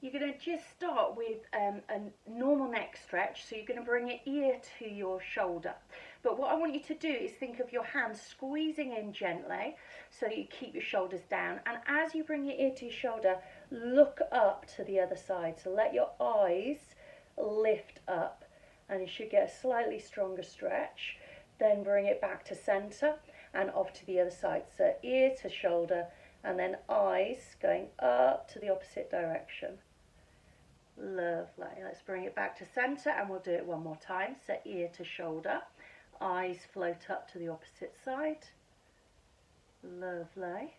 you're going to just start with a normal neck stretch. So you're going to bring your ear to your shoulder. But what I want you to do is think of your hands squeezing in gently so that you keep your shoulders down. And as you bring your ear to your shoulder, look up to the other side. So let your eyes lift up and you should get a slightly stronger stretch. Then bring it back to center and off to the other side. So ear to shoulder and then eyes going up to the opposite direction. Lovely. Let's bring it back to center and we'll do it one more time. So ear to shoulder, eyes float up to the opposite side. Lovely.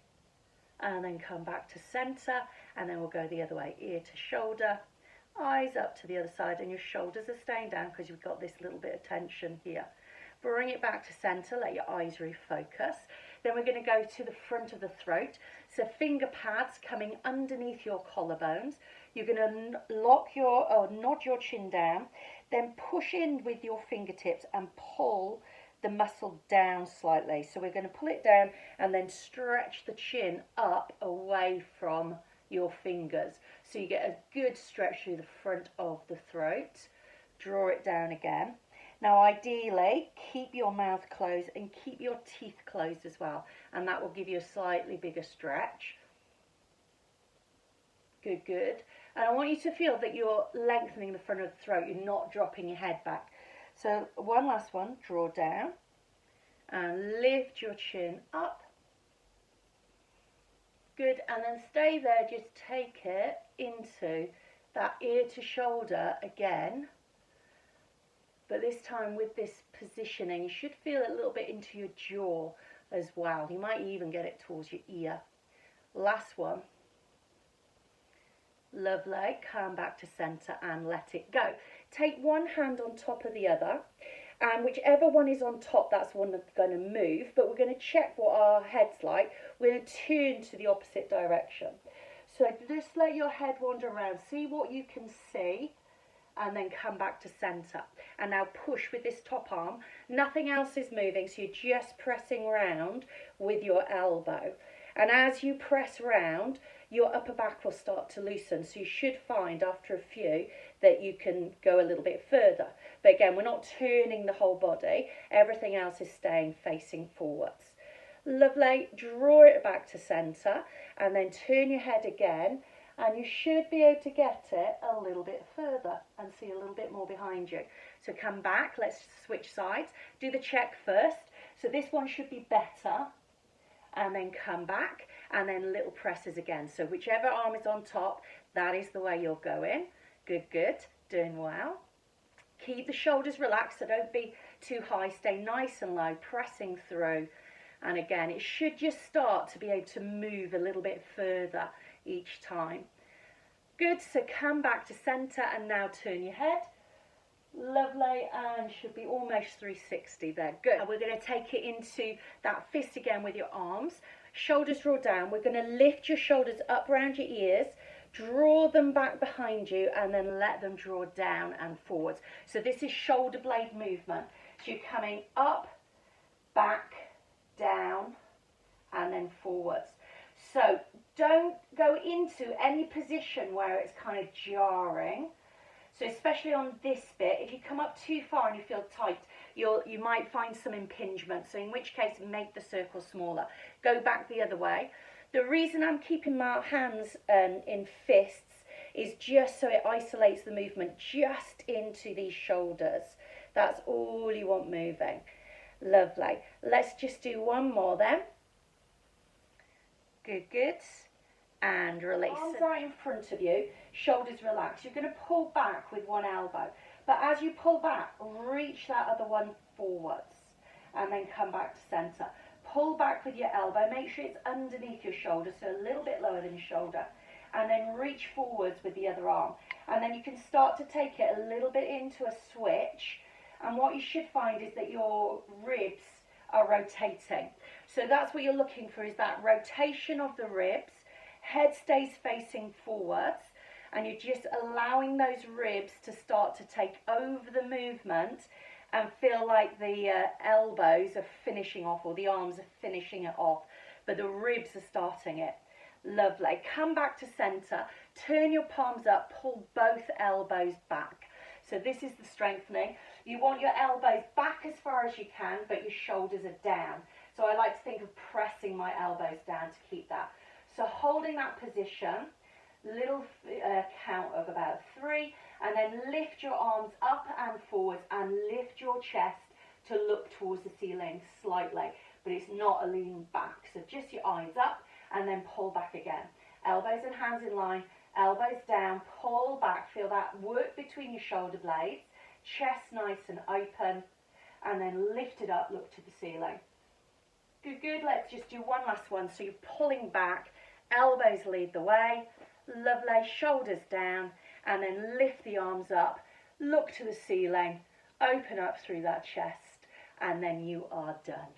And then come back to center and then we'll go the other way. Ear to shoulder, eyes up to the other side, and your shoulders are staying down because you've got this little bit of tension here. Bring it back to center, let your eyes refocus. Then we're going to go to the front of the throat. So finger pads coming underneath your collarbones. You're going to nod your chin down, then push in with your fingertips and pull the muscle down slightly. So we're going to pull it down and then stretch the chin up away from your fingers. So you get a good stretch through the front of the throat. Draw it down again. Now ideally, keep your mouth closed and keep your teeth closed as well. And that will give you a slightly bigger stretch. Good, good. And I want you to feel that you're lengthening the front of the throat. You're not dropping your head back. So one last one, draw down and lift your chin up. Good, and then stay there, just take it into that ear to shoulder again. But this time with this positioning, you should feel it a little bit into your jaw as well. You might even get it towards your ear. Last one. Lovely. Come back to center and let it go. Take one hand on top of the other, and whichever one is on top, that's the one that's going to move. But we're going to check what our head's like. We're going to turn to the opposite direction. So just let your head wander around. See what you can see, and then come back to center. And now push with this top arm. Nothing else is moving, so you're just pressing round with your elbow. And as you press round, your upper back will start to loosen. So you should find after a few that you can go a little bit further. But again, we're not turning the whole body. Everything else is staying facing forwards. Lovely. Draw it back to center and then turn your head again. And you should be able to get it a little bit further and see a little bit more behind you. So come back. Let's switch sides. Do the check first. So this one should be better. And then come back and then little presses again. So whichever arm is on top, that is the way you're going. Good, good. Doing well. Keep the shoulders relaxed, so don't be too high. Stay nice and low, pressing through. And again, it should just start to be able to move a little bit further each time. Good, so come back to center and now turn your head. Lovely, and should be almost 360 there. Good. And we're going to take it into that fist again with your arms. Shoulders draw down. We're going to lift your shoulders up around your ears, draw them back behind you, and then let them draw down and forwards. So this is shoulder blade movement. So you're coming up, back, down, and then forwards. So don't go into any position where it's kind of jarring. So especially on this bit, if you come up too far and you feel tight, you might find some impingement. So in which case, make the circle smaller. Go back the other way. The reason I'm keeping my hands in fists is just so it isolates the movement just into these shoulders. That's all you want moving. Lovely. Let's just do one more then. Good, good. And release. Arms out in front of you, shoulders relaxed. You're going to pull back with one elbow. But as you pull back, reach that other one forwards. And then come back to center. Pull back with your elbow. Make sure it's underneath your shoulder, so a little bit lower than your shoulder. And then reach forwards with the other arm. And then you can start to take it a little bit into a switch. And what you should find is that your ribs are rotating. So that's what you're looking for, is that rotation of the ribs. Head stays facing forwards, and you're just allowing those ribs to start to take over the movement and feel like the elbows are finishing off, or the arms are finishing it off, but the ribs are starting it. Lovely. Come back to center. Turn your palms up, pull both elbows back. So this is the strengthening. You want your elbows back as far as you can, but your shoulders are down. So I like to think of pressing my elbows down to keep that. So holding that position, little count of about 3, and then lift your arms up and forwards and lift your chest to look towards the ceiling slightly, but it's not a lean back. So just your eyes up and then pull back again. Elbows and hands in line, elbows down, pull back, feel that work between your shoulder blades, chest nice and open, and then lift it up, look to the ceiling. Good, good. Let's just do one last one. So you're pulling back, elbows lead the way, lovely, shoulders down, and then lift the arms up, look to the ceiling, open up through that chest, and then you are done.